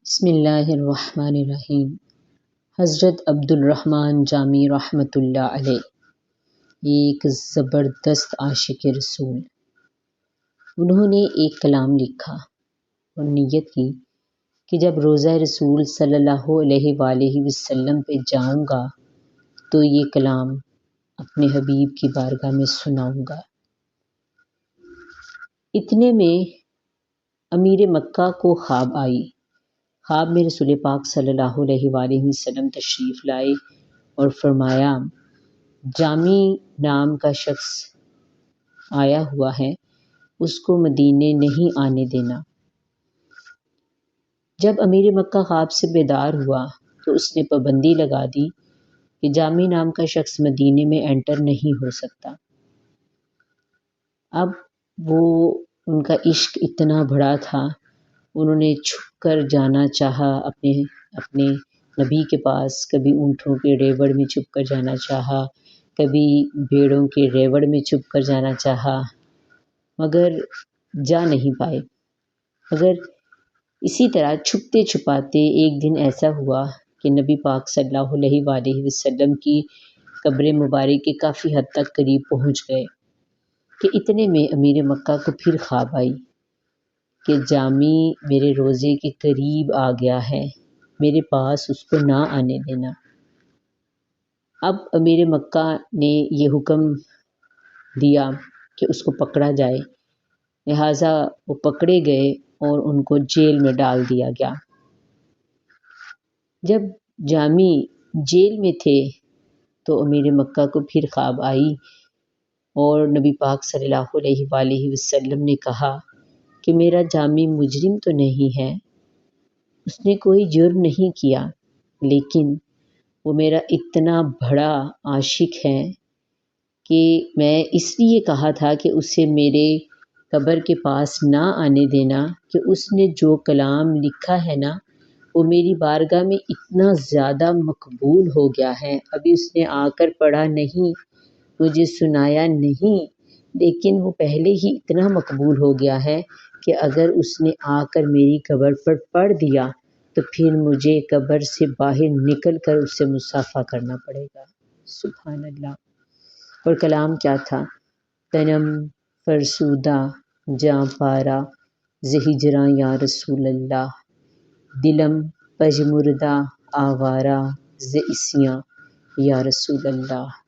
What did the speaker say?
بسم اللہ الرحمن الرحیم۔ حضرت عبد الرحمن جامی رحمۃ اللہ علیہ ایک زبردست عاشق رسول۔ انہوں نے ایک کلام لکھا اور نیت کی کہ جب روضہ رسول صلی اللہ علیہ وآلہ وسلم پہ جاؤں گا تو یہ کلام اپنے حبیب کی بارگاہ میں سناؤں گا۔ اتنے میں امیر مکہ کو خواب آئی۔ خواب میں رسول پاک صلی اللہ علیہ وآلہ وسلم تشریف لائے اور فرمایا، جامی نام کا شخص آیا ہوا ہے، اس کو مدینے نہیں آنے دینا۔ جب امیر مکہ خواب سے بیدار ہوا تو اس نے پابندی لگا دی کہ جامی نام کا شخص مدینے میں انٹر نہیں ہو سکتا۔ اب ان کا عشق اتنا بڑا تھا، انہوں نے چھپ کر جانا چاہا اپنے نبی کے پاس، کبھی اونٹوں کے ریوڑ میں چھپ کر جانا چاہا، کبھی بھیڑوں کے ریوڑ میں چھپ کر جانا چاہا، مگر جا نہیں پائے۔ مگر اسی طرح چھپتے چھپاتے ایک دن ایسا ہوا کہ نبی پاک صلی اللہ علیہ وآلہ وسلم کی قبر مبارک کے کافی حد تک قریب پہنچ گئے کہ اتنے میں امیر مکہ کو پھر خواب آئی کہ جامی میرے روضے کے قریب آ گیا ہے، میرے پاس اس کو نہ آنے دینا۔ اب امیر مکہ نے یہ حکم دیا کہ اس کو پکڑا جائے، لہٰذا وہ پکڑے گئے اور ان کو جیل میں ڈال دیا گیا۔ جب جامی جیل میں تھے تو امیر مکہ کو پھر خواب آئی اور نبی پاک صلی اللہ علیہ وآلہ وسلم نے کہا کہ میرا جامی مجرم تو نہیں ہے، اس نے کوئی جرم نہیں کیا، لیکن وہ میرا اتنا بڑا عاشق ہے کہ میں اس لیے کہا تھا کہ اسے میرے قبر کے پاس نہ آنے دینا کہ اس نے جو کلام لکھا ہے نا وہ میری بارگاہ میں اتنا زیادہ مقبول ہو گیا ہے۔ ابھی اس نے آ کر پڑھا نہیں، مجھے سنایا نہیں، لیکن وہ پہلے ہی اتنا مقبول ہو گیا ہے کہ اگر اس نے آ کر میری قبر پر پڑھ دیا تو پھر مجھے قبر سے باہر نکل کر اس سے مصافحہ کرنا پڑے گا۔ سبحان اللہ۔ اور کلام کیا تھا؟ تنم فرسودہ جاں پارا ز ہجراں یا رسول اللہ، دلم پژمردہ آوارہ ز عصیاں یا رسول اللہ۔